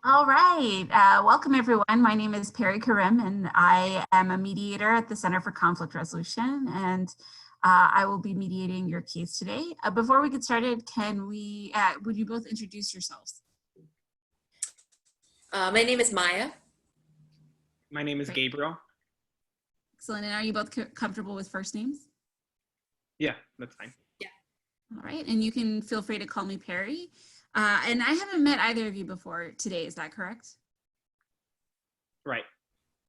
All right, welcome everyone. My name is Perry Karim and I am a mediator at the Center for Conflict Resolution, and I will be mediating your case today. Before we get started, would you both introduce yourselves? My name is Maya. My name is Gabriel. Excellent, and are you both comfortable with first names? Yeah, that's fine. Yeah. All right, and you can feel free to call me Perry. And I haven't met either of you before today, is that correct? Right.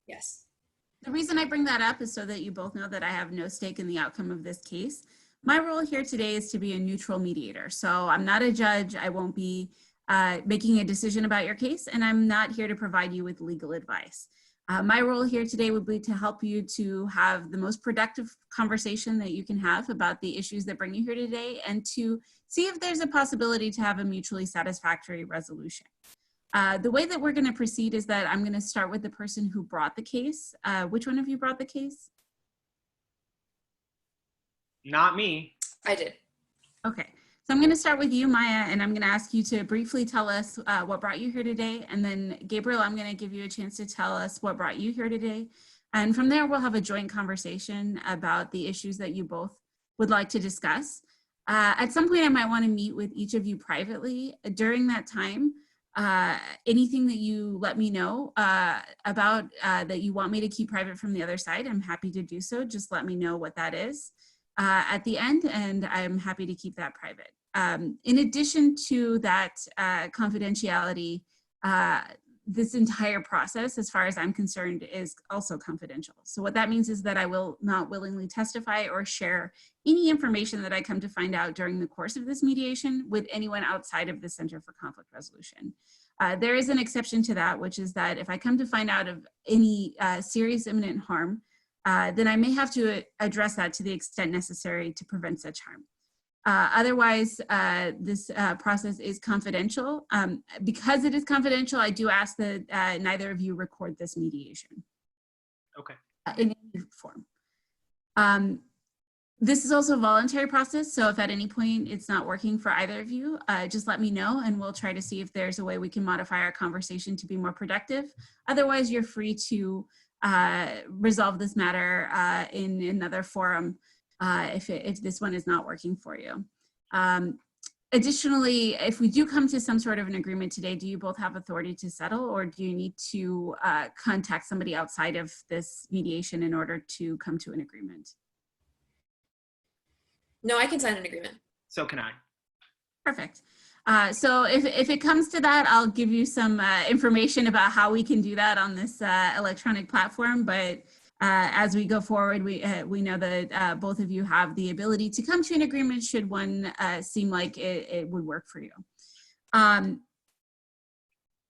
Yes. The reason I bring that up is so that you both know that I have no stake in the outcome of this case. My role here today is to be a neutral mediator. So I'm not a judge. I won't be making a decision about your case, and I'm not here to provide you with legal advice. My role here today would be to help you to have the most productive conversation that you can have about the issues that bring you here today, and to see if there's a possibility to have a mutually satisfactory resolution. The way that we're going to proceed is that I'm going to start with the person who brought the case. Which one of you brought the case? Not me. I did. Okay. So I'm going to start with you, Maya, and I'm going to ask you to briefly tell us what brought you here today. And then Gabriel, I'm going to give you a chance to tell us what brought you here today. And from there, we'll have a joint conversation about the issues that you both would like to discuss. At some point, I might want to meet with each of you privately. During that time, anything that you let me know about that you want me to keep private from the other side, I'm happy to do so. Just let me know what that is at the end, and I'm happy to keep that private. In addition to that confidentiality, this entire process, as far as I'm concerned, is also confidential. So what that means is that I will not willingly testify or share any information that I come to find out during the course of this mediation with anyone outside of the Center for Conflict Resolution. There is an exception to that, which is that if I come to find out of any serious imminent harm, then I may have to address that to the extent necessary to prevent such harm. Otherwise, this process is confidential. Because it is confidential, I do ask that neither of you record this mediation. Okay. In any form. This is also a voluntary process, so if at any point it's not working for either of you, just let me know and we'll try to see if there's a way we can modify our conversation to be more productive. Otherwise, you're free to resolve this matter in another forum if this one is not working for you. Additionally, if we do come to some sort of an agreement today, do you both have authority to settle, or do you need to contact somebody outside of this mediation in order to come to an agreement? No, I can sign an agreement. So can I. Perfect. So if it comes to that, I'll give you some information about how we can do that on this electronic platform. But as we go forward, we know that both of you have the ability to come to an agreement should one seem like it would work for you. I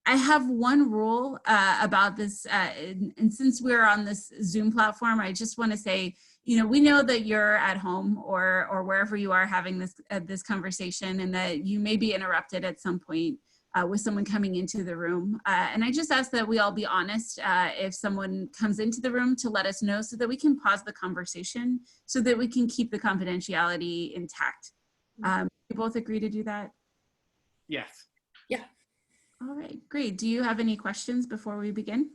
have one rule about this, and since we're on this Zoom platform, I just want to say, you know, we know that you're at home or wherever you are having this conversation, and that you may be interrupted at some point with someone coming into the room. And I just ask that we all be honest if someone comes into the room to let us know so that we can pause the conversation so that we can keep the confidentiality intact. You both agree to do that? Yes. Yeah. All right, great. Do you have any questions before we begin?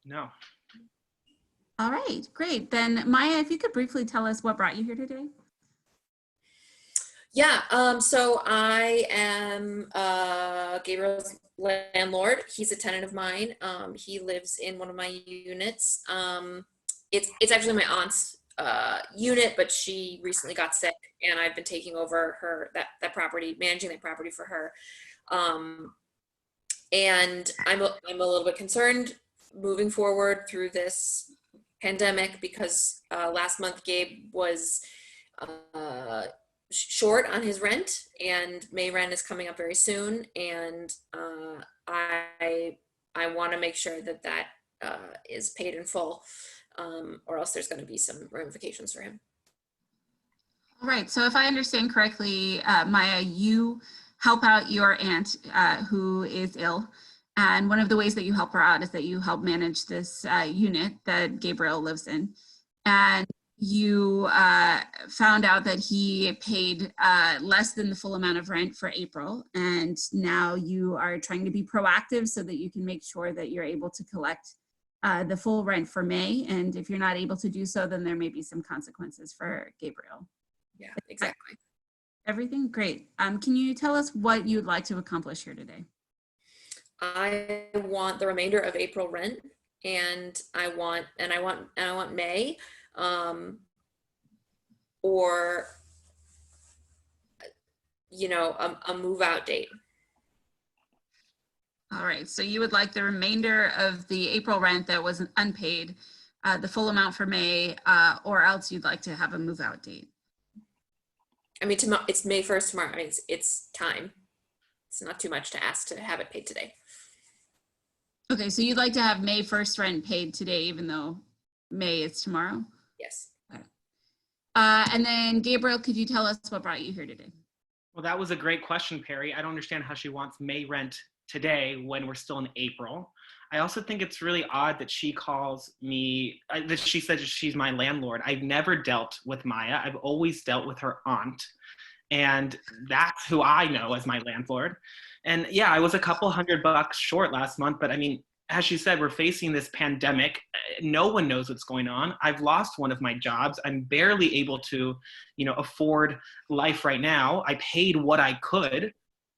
No. All right, great. Then Maya, if you could briefly tell us what brought you here today. Yeah, so I am Gabriel's landlord. He's a tenant of mine. He lives in one of my units. It's actually my aunt's unit, but she recently got sick, and I've been taking over that property, managing that property for her. And I'm a little bit concerned moving forward through this pandemic because last month Gabe was short on his rent, and May rent is coming up very soon, and I want to make sure that is paid in full, or else there's going to be some ramifications for him. All right, so if I understand correctly, Maya, you help out your aunt who is ill, and one of the ways that you help her out is that you help manage this unit that Gabriel lives in, and you found out that he paid less than the full amount of rent for April, and now you are trying to be proactive so that you can make sure that you're able to collect the full rent for May. And if you're not able to do so, then there may be some consequences for Gabriel. Yeah, exactly. Everything great. Can you tell us what you'd like to accomplish here today? I want the remainder of April rent, and I want May, or a move out date. All right, so you would like the remainder of the April rent that was unpaid, the full amount for May, or else you'd like to have a move out date. I mean, tomorrow, it's May 1st tomorrow. I mean, it's time. It's not too much to ask to have it paid today. Okay, so you'd like to have May 1st rent paid today, even though May is tomorrow? Yes. And then Gabriel, could you tell us what brought you here today? Well, that was a great question, Perry. I don't understand how she wants May rent today when we're still in April. I also think it's really odd that she calls me, that she says she's my landlord. I've never dealt with Maya. I've always dealt with her aunt. And that's who I know as my landlord. And yeah, I was a couple $100 short last month, but I mean, as she said, we're facing this pandemic. No one knows what's going on. I've lost one of my jobs. I'm barely able to, afford life right now. I paid what I could.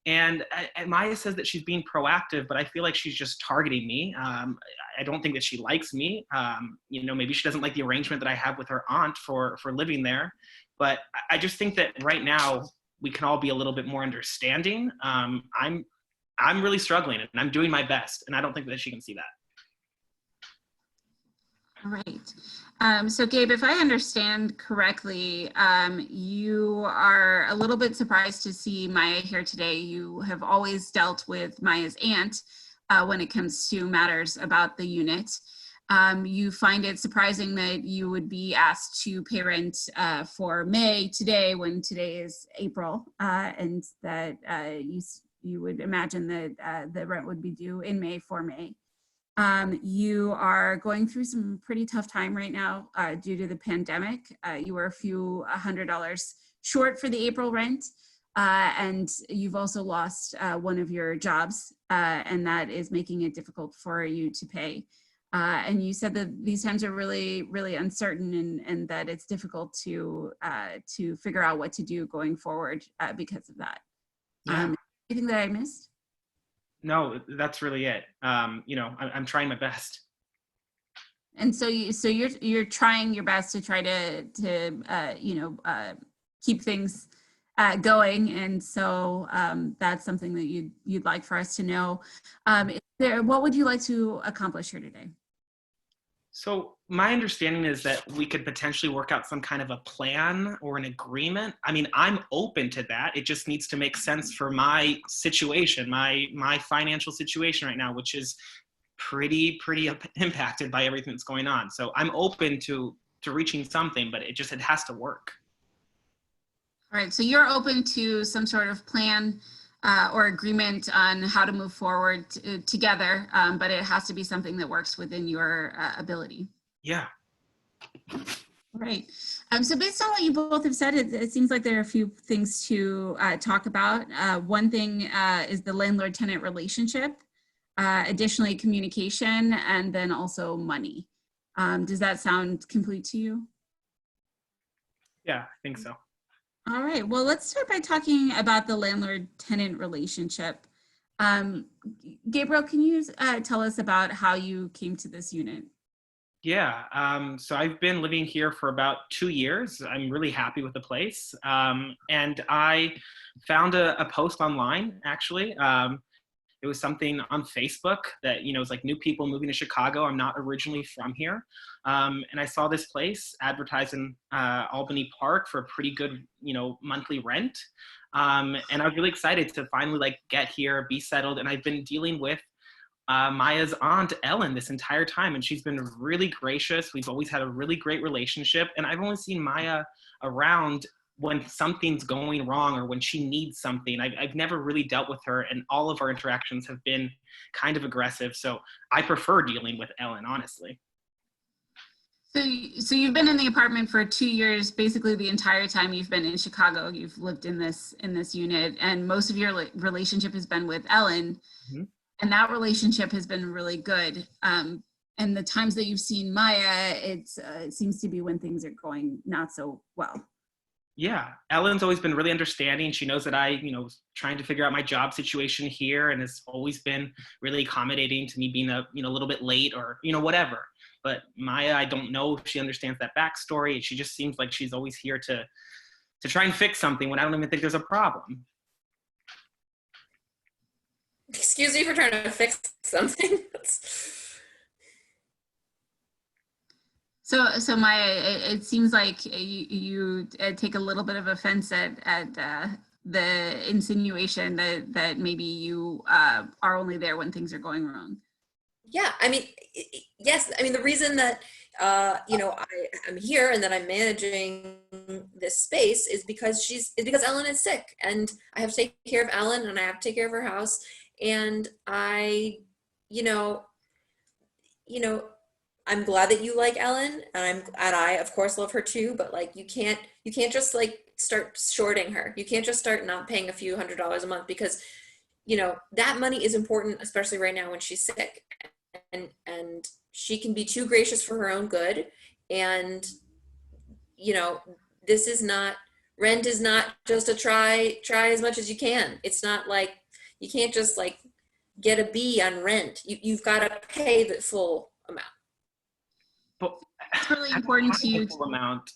And Maya says that she's being proactive, but I feel like she's just targeting me. I don't think that she likes me. Maybe she doesn't like the arrangement that I have with her aunt for living there. But I just think that right now we can all be a little bit more understanding. I'm really struggling and I'm doing my best, and I don't think that she can see that. All right. So Gabe, if I understand correctly, you are a little bit surprised to see Maya here today. You have always dealt with Maya's aunt when it comes to matters about the unit. You find it surprising that you would be asked to pay rent for May today when today is April, and that you would imagine that the rent would be due in May for May. You are going through some pretty tough time right now due to the pandemic. You were a few $100 short for the April rent, and you've also lost one of your jobs, and that is making it difficult for you to pay. And you said that these times are really, really uncertain, and that it's difficult to figure out what to do going forward because of that. Yeah. Anything that I missed? No, that's really it. I'm trying my best. And so you're trying your best to try to keep things going, and so that's something that you'd like for us to know. What would you like to accomplish here today? So my understanding is that we could potentially work out some kind of a plan or an agreement. I mean, I'm open to that. It just needs to make sense for my situation, my financial situation right now, which is pretty impacted by everything that's going on. So I'm open to reaching something, but it has to work. All right, so you're open to some sort of plan or agreement on how to move forward together, but it has to be something that works within your ability. Yeah. Right. So based on what you both have said, it seems like there are a few things to talk about. One thing is the landlord-tenant relationship, additionally communication, and then also money. Does that sound complete to you? Yeah, I think so. All right, well, let's start by talking about the landlord-tenant relationship. Gabriel, can you tell us about how you came to this unit? Yeah, so I've been living here for about 2 years. I'm really happy with the place. And I found a post online, actually. It was something on Facebook that, was like new people moving to Chicago. I'm not originally from here. And I saw this place advertised in Albany Park for a pretty good, monthly rent. And I was really excited to finally get here, be settled. And I've been dealing with Maya's aunt, Ellen, this entire time. And she's been really gracious. We've always had a really great relationship. And I've only seen Maya around when something's going wrong or when she needs something. I've never really dealt with her, and all of our interactions have been kind of aggressive. So I prefer dealing with Ellen, honestly. So you've been in the apartment for 2 years, basically the entire time you've been in Chicago. You've lived in this unit, and most of your relationship has been with Ellen, Mhm. and that relationship has been really good. And the times that you've seen Maya, it seems to be when things are going not so well. Yeah, Ellen's always been really understanding. She knows that I, was trying to figure out my job situation here, and has always been really accommodating to me being a, little bit late or, whatever. But Maya, I don't know if she understands that backstory. She just seems like she's always here to try and fix something when I don't even think there's a problem. Excuse me for trying to fix something. So Maya, it seems like you take a little bit of offense at the insinuation that maybe you are only there when things are going wrong. Yeah, I mean, yes. I mean, the reason that I'm here and that I'm managing this space is because Ellen is sick, and I have to take care of Ellen, and I have to take care of her house, and you know, I'm glad that you like Ellen, and I of course love her too. But like, you can't just like start shorting her. You can't just start not paying a few $100s a month, because that money is important, especially right now when she's sick, and she can be too gracious for her own good. And this is not rent is not just a try as much as you can. It's not like you can't just like get a B on rent. You've got to pay the full amount. But It's really important to you. full amount.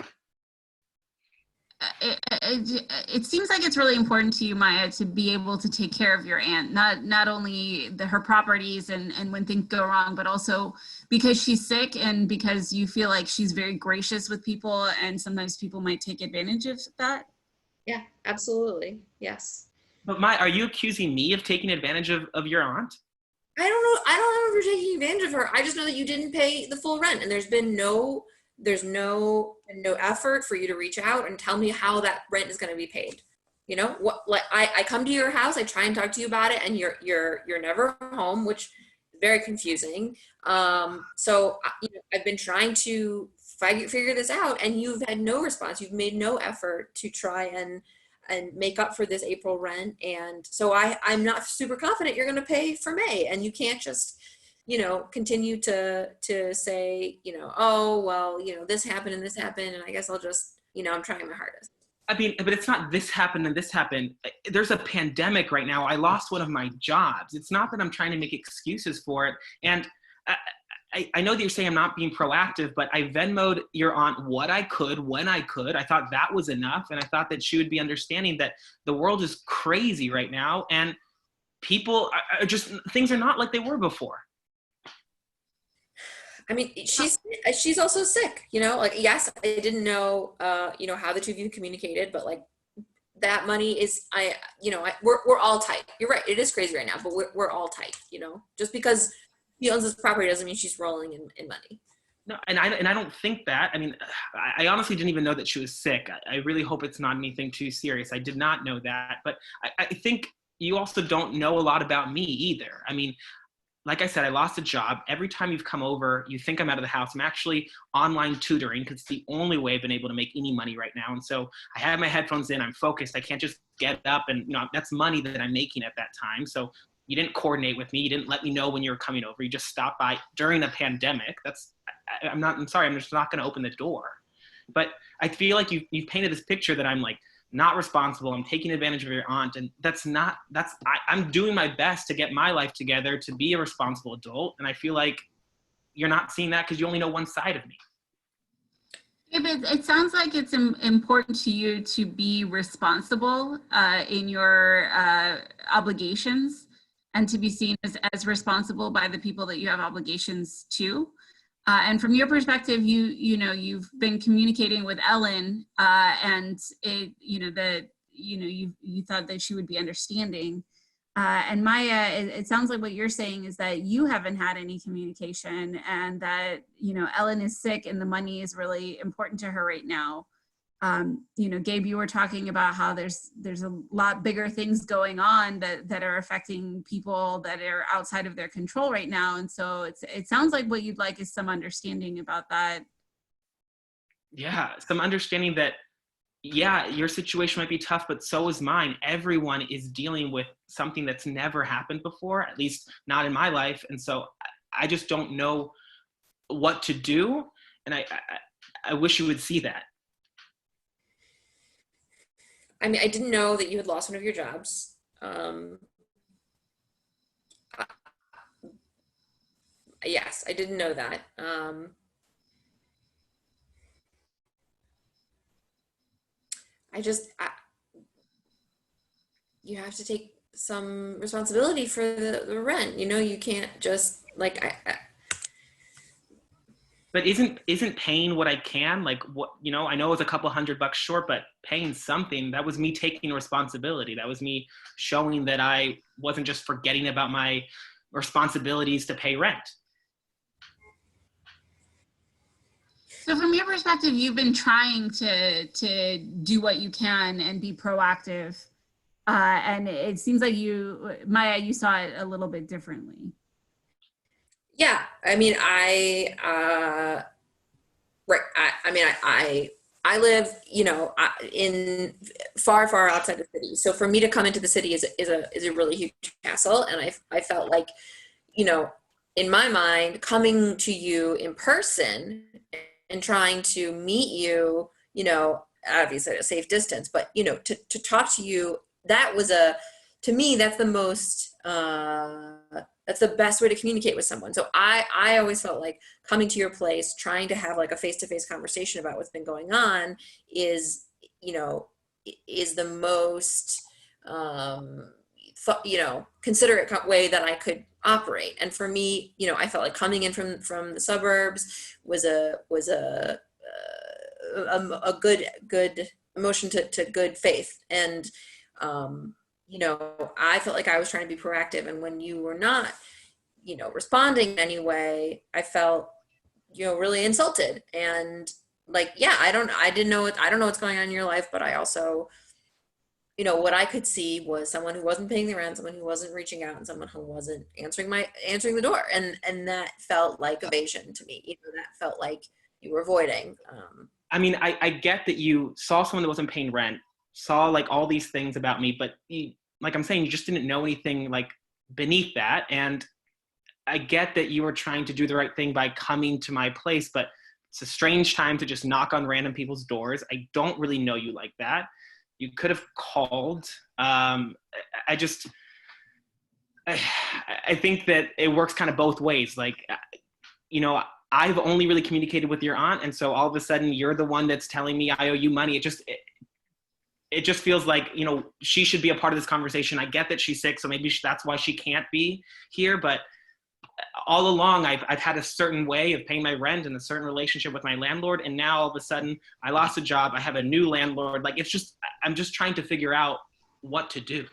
It seems like it's really important to you, Maya, to be able to take care of your aunt, not only her properties and when things go wrong, but also because she's sick and because you feel like she's very gracious with people, and sometimes people might take advantage of that. Yeah, absolutely. Yes. But Maya, are you accusing me of taking advantage of your aunt? I don't know. I don't know if you're taking advantage of her. I just know that you didn't pay the full rent, and there's no effort for you to reach out and tell me how that rent is going to be paid. What, like, I come to your house, I try and talk to you about it, and you're never home, which is very confusing. So I've been trying to figure this out, and you've had no response. You've made no effort to try and make up for this April rent. And so I'm not super confident you're going to pay for May, and you can't just continue to say, oh, well, this happened and this happened, and I guess I'll just, I'm trying my hardest. I mean, but it's not this happened and this happened. There's a pandemic right now. I lost one of my jobs. It's not that I'm trying to make excuses for it. And I know that you're saying I'm not being proactive, but I Venmo'd your aunt what I could, when I could. I thought that was enough. And I thought that she would be understanding that the world is crazy right now. And people are just, things are not like they were before. I mean, she's also sick, like, yes, I didn't know, how the two of you communicated, but like, that money is, we're all tight. You're right. It is crazy right now, but we're all tight, just because she owns this property doesn't mean she's rolling in money. No, and I don't think that. I mean, I honestly didn't even know that she was sick. I really hope it's not anything too serious. I did not know that, but I think you also don't know a lot about me either. I mean, like I said, I lost a job. Every time you've come over, you think I'm out of the house. I'm actually online tutoring because it's the only way I've been able to make any money right now. And so I have my headphones in, I'm focused. I can't just get up and, that's money that I'm making at that time. So you didn't coordinate with me. You didn't let me know when you were coming over. You just stopped by during a pandemic. I'm sorry, I'm just not going to open the door. But I feel like you've painted this picture that I'm like, not responsible, I'm taking advantage of your aunt, and I'm doing my best to get my life together to be a responsible adult, and I feel like you're not seeing that because you only know one side of me. Yeah, but it sounds like it's important to you to be responsible in your obligations, and to be seen as responsible by the people that you have obligations to. And from your perspective, you've been communicating with Ellen, and you thought that she would be understanding. And Maya, it sounds like what you're saying is that you haven't had any communication, and that Ellen is sick, and the money is really important to her right now. Gabe, you were talking about how there's a lot bigger things going on that are affecting people that are outside of their control right now. And so it sounds like what you'd like is some understanding about that. Yeah, some understanding that, yeah, your situation might be tough, but so is mine. Everyone is dealing with something that's never happened before, at least not in my life. And so I just don't know what to do. And I wish you would see that. I mean, I didn't know that you had lost one of your jobs. Uh, yes, I didn't know that. I just, I, you have to take some responsibility for the rent. You know, you can't just like, But isn't paying what I can, like, what, you know, I know it's a couple $100 short, but paying something, that was me taking responsibility. That was me showing that I wasn't just forgetting about my responsibilities to pay rent. So from your perspective, you've been trying to do what you can and be proactive. And it seems like you, Maya, you saw it a little bit differently. yeah, I mean, right, I mean, I live, you know, in far, far outside the city. So for me to come into the city is a really huge hassle. And I felt like, you know, in my mind, coming to you in person and trying to meet you, you know, obviously at a safe distance, but, you know, to talk to you, that was to me, that's the most, that's the best way to communicate with someone. So I always felt like coming to your place, trying to have like a face-to-face conversation about what's been going on is, you know, is the most, you know, considerate way that I could operate. And for me, you know, I felt like coming in from the suburbs was a good emotion to good faith. And, you know, I felt like I was trying to be proactive. And when you were not, you know, responding in any way, I felt, you know, really insulted. And like, yeah, I don't know what's going on in your life, but I also, you know, what I could see was someone who wasn't paying the rent, someone who wasn't reaching out, and someone who wasn't answering the door. And that felt like evasion to me. You know, that felt like you were avoiding. I mean, I get that you saw someone that wasn't paying rent, saw like all these things about me, but like I'm saying, you just didn't know anything like beneath that. And I get that you were trying to do the right thing by coming to my place, but it's a strange time to just knock on random people's doors. I don't really know you like that. You could have called. I think that it works kind of both ways. Like, you know, I've only really communicated with your aunt, and so all of a sudden you're the one that's telling me I owe you money. It just feels like, you know, she should be a part of this conversation. I get that she's sick, so maybe that's why she can't be here. But all along, I've had a certain way of paying my rent and a certain relationship with my landlord. And now all of a sudden I lost a job. I have a new landlord. Like, I'm just trying to figure out what to do.